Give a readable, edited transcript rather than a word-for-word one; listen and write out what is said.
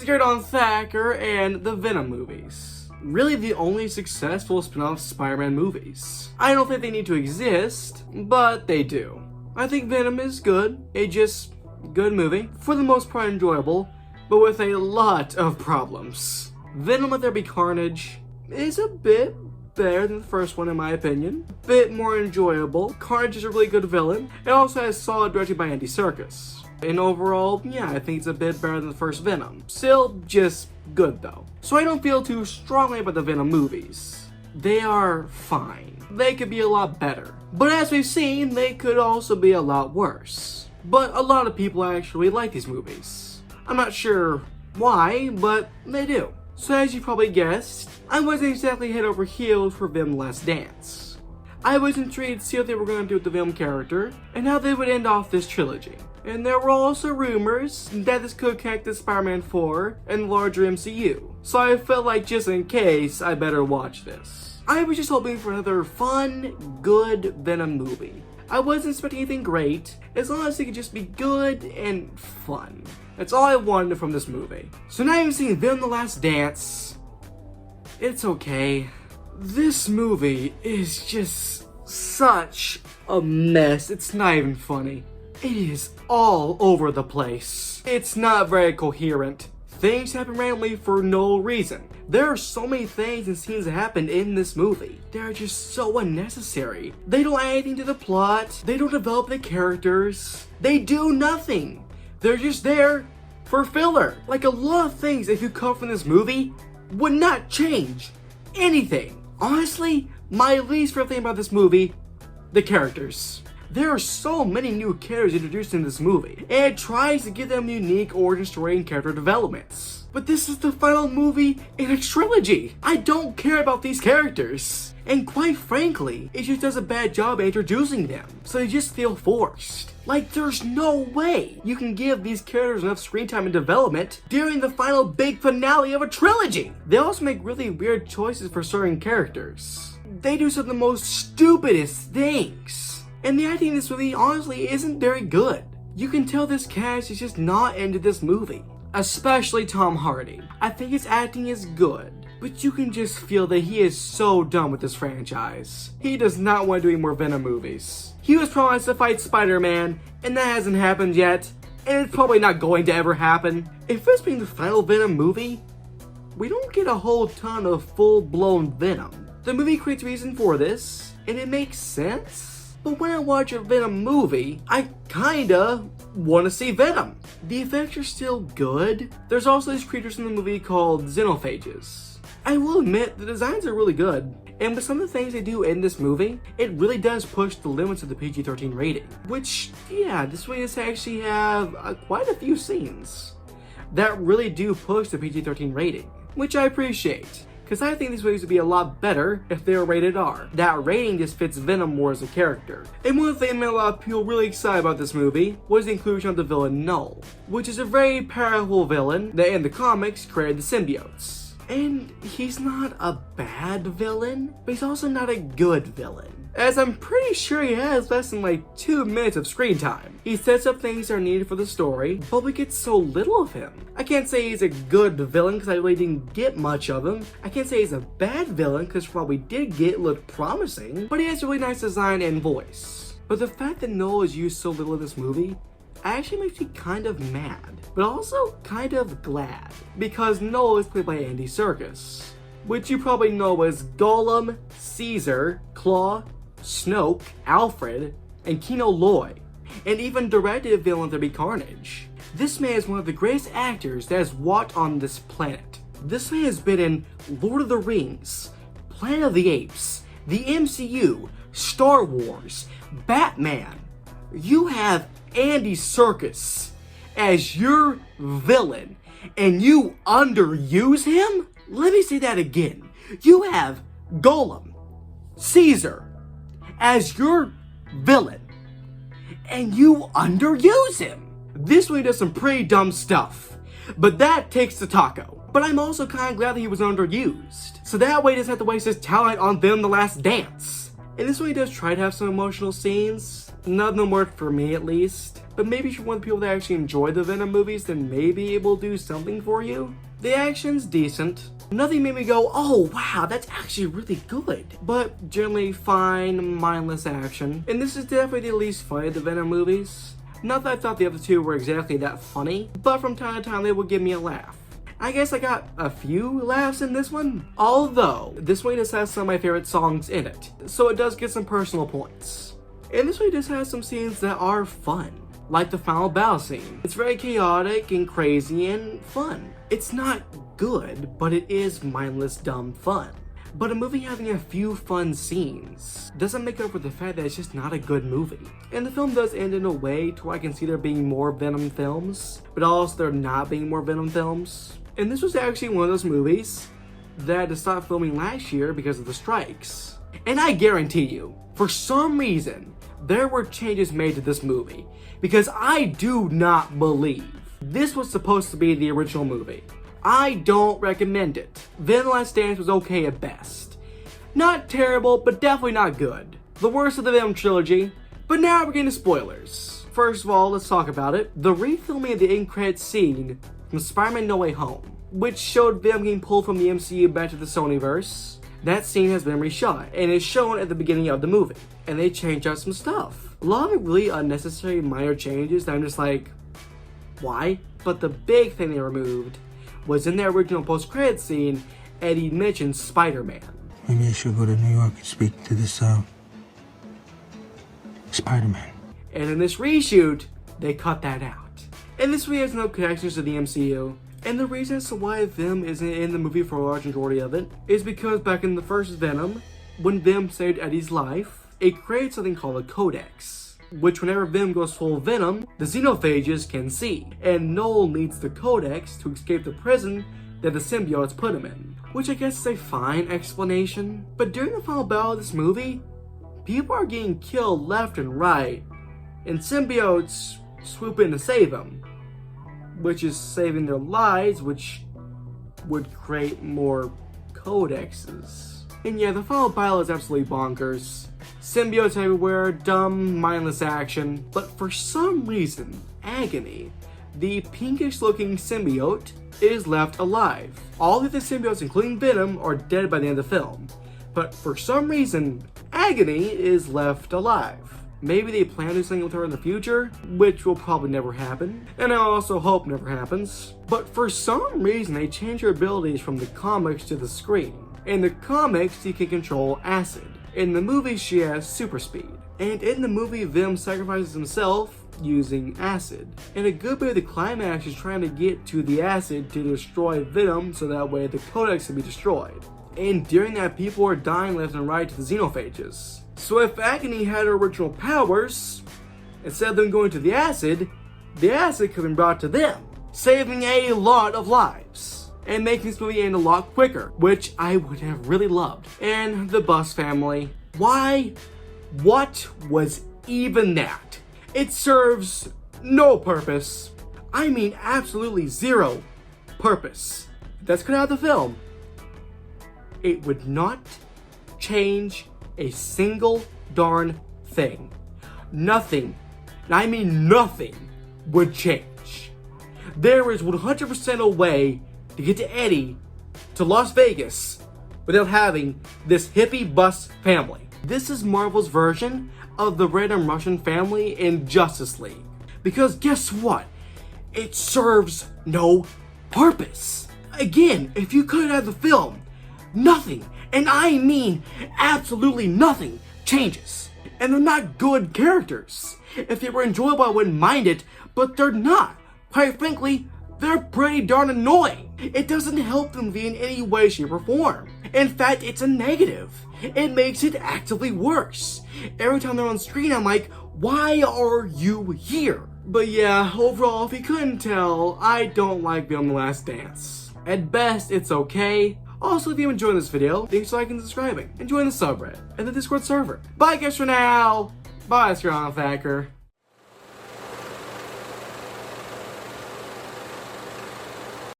concentrate on Thacker and the Venom movies. Really the only successful spin-off Spider-Man movies. I don't think they need to exist, but they do. I think Venom is good, a just good movie, for the most part enjoyable, but with a lot of problems. Venom Let There Be Carnage is a bit better than the first one in my opinion. Bit more enjoyable. Carnage is a really good villain. It also has solid directing by Andy Serkis. And overall, yeah, I think it's a bit better than the first Venom. Still just good though. So I don't feel too strongly about the Venom movies. They are fine. They could be a lot better. But as we've seen, they could also be a lot worse. But a lot of people actually like these movies. I'm not sure why, but they do. So as you probably guessed, I wasn't exactly head over heels for Venom The Last Dance. I was intrigued to see what they were going to do with the Venom character, and how they would end off this trilogy. And there were also rumors that this could connect to Spider-Man 4 and the larger MCU. So I felt like just in case, I better watch this. I was just hoping for another fun, good Venom movie. I wasn't expecting anything great, as long as it could just be good and fun. That's all I wanted from this movie. So now you've seen Venom The Last Dance. It's okay. This movie is just such a mess. It's not even funny. It is all over the place. It's not very coherent. Things happen randomly for no reason. There are so many things and scenes that happen in this movie. They're just so unnecessary. They don't add anything to the plot. They don't develop the characters. They do nothing. They're just there for filler. Like a lot of things, if you cut from this movie, would not change anything. Honestly, my least favorite thing about this movie, the characters. There are so many new characters introduced in this movie, and it tries to give them unique origin story and character developments. But this is the final movie in a trilogy. I don't care about these characters. And quite frankly, it just does a bad job at introducing them, so they just feel forced. Like, there's no way you can give these characters enough screen time and development during the final big finale of a trilogy. They also make really weird choices for certain characters. They do some of the most stupidest things. And the acting in this movie honestly isn't very good. You can tell this cast is just not into this movie. Especially Tom Hardy. I think his acting is good, but you can just feel that he is so done with this franchise. He does not want to do any more Venom movies. He was promised to fight Spider-Man, and that hasn't happened yet, and it's probably not going to ever happen. If this being the final Venom movie, we don't get a whole ton of full-blown Venom. The movie creates reason for this, and it makes sense. But when I watch a Venom movie, I kinda want to see Venom. The effects are still good. There's also these creatures in the movie called xenophages. I will admit, the designs are really good. And with some of the things they do in this movie, it really does push the limits of the PG-13 rating. Which, yeah, this movie does actually have quite a few scenes that really do push the PG-13 rating, which I appreciate. Because I think these movies would be a lot better if they were rated R. That rating just fits Venom more as a character. And one thing that made a lot of people really excited about this movie was the inclusion of the villain Null, which is a very powerful villain that in the comics created the symbiotes. And he's not a bad villain, but he's also not a good villain, as I'm pretty sure he has less than like 2 minutes of screen time. He sets up things that are needed for the story, but we get so little of him. I can't say he's a good villain because I really didn't get much of him. I can't say he's a bad villain because what we did get looked promising, but he has a really nice design and voice. But the fact that Noel is used so little in this movie actually makes me kind of mad, but also kind of glad, because Noel is played by Andy Serkis, which you probably know as Gollum, Caesar, Claw, Snoke, Alfred, and Kino Loy, and even directed Venom Let There Be Carnage. This man is one of the greatest actors that has walked on this planet. This man has been in Lord of the Rings, Planet of the Apes, the MCU, Star Wars, Batman. You have Andy Serkis as your villain, and you underuse him? Let me say that again. You have Gollum, Caesar, as your villain, and you underuse him. This movie does some pretty dumb stuff, but that takes the taco. But I'm also kind of glad that he was underused, so that way he doesn't have to waste his talent on Venom The Last Dance. And this movie does try to have some emotional scenes. None of them work for me, at least. But but maybe if you're one of the people that actually enjoy the Venom movies, then maybe it will do something for you. The action's decent. Nothing made me go, oh wow, that's actually really good. But generally fine, mindless action. And this is definitely the least funny of the Venom movies. Not that I thought the other two were exactly that funny, but from time to time they would give me a laugh. I guess I got a few laughs in this one, although this one just has some of my favorite songs in it, so it does get some personal points. And this one just has some scenes that are fun, like the final battle scene. It's very chaotic and crazy and fun. It's not good, but it is mindless, dumb fun. But a movie having a few fun scenes doesn't make up for the fact that it's just not a good movie. And the film does end in a way to where I can see there being more Venom films, but also there not being more Venom films. And this was actually one of those movies that had to stop filming last year because of the strikes. And I guarantee you, for some reason, there were changes made to this movie, because I do not believe this was supposed to be the original movie. I don't recommend it. Venom The Last Dance was okay at best. Not terrible, but definitely not good. The worst of the Venom trilogy. But now we're getting to spoilers. First of all, let's talk about it. The refilming of the end credits scene from Spider-Man No Way Home, which showed Venom getting pulled from the MCU back to the Sonyverse. That scene has been reshot and is shown at the beginning of the movie. And they changed out some stuff. A lot of really unnecessary minor changes that I'm just like, why? But the big thing they removed was in their original post-credit scene, Eddie mentioned Spider-Man. Maybe I should go to New York and speak to this, Spider-Man. And in this reshoot, they cut that out. And this movie has no connections to the MCU. And the reason as to why Venom isn't in the movie for a large majority of it is because back in the first Venom, when Venom saved Eddie's life, it created something called a codex, which whenever Venom goes full Venom, the xenophages can see, and Noel needs the codex to escape the prison that the symbiotes put him in, which I guess is a fine explanation. But during the final battle of this movie, people are getting killed left and right, and symbiotes swoop in to save them, which is saving their lives, which would create more codexes. And yeah, the final battle is absolutely bonkers. Symbiotes everywhere, dumb, mindless action. But for some reason, Agony, the pinkish looking symbiote, is left alive. All of the symbiotes, including Venom, are dead by the end of the film. But for some reason, Agony is left alive. Maybe they plan to do something with her in the future, which will probably never happen, and I also hope never happens. But for some reason, they change her abilities from the comics to the screen. In the comics, she can control acid. In the movie, she has super speed. And in the movie, Venom sacrifices himself using acid. And a good bit of the climax is trying to get to the acid to destroy Venom so that way the codex can be destroyed. And during that, people are dying left and right to the xenophages. So if Agony had her original powers, instead of them going to the acid could have been brought to them, saving a lot of lives, and making this movie end a lot quicker, which I would have really loved. And the Bus family. Why? What was even that? It serves no purpose. I mean absolutely zero purpose. If that's cut out of the film, it would not change a single darn thing. Nothing, and I mean nothing, would change. There is 100% a way to get to Eddie to Las Vegas without having this hippie bus family. This is Marvel's version of the random Russian family in Justice League. Because guess what? It serves no purpose. Again, if you cut it out of the film, nothing, and I mean absolutely nothing, changes. And they're not good characters. If they were enjoyable, I wouldn't mind it, but they're not. Quite frankly, they're pretty darn annoying. It doesn't help the movie in any way, shape, or form. In fact, it's a negative. It makes it actively worse. Every time they're on screen, I'm like, why are you here? But yeah, overall, if you couldn't tell, I don't like Venom The Last Dance. At best, it's okay. Also, if you enjoyed this video, thanks for liking and subscribing, and join the subreddit and the Discord server. Bye guys for now. Bye, Sir Thacker.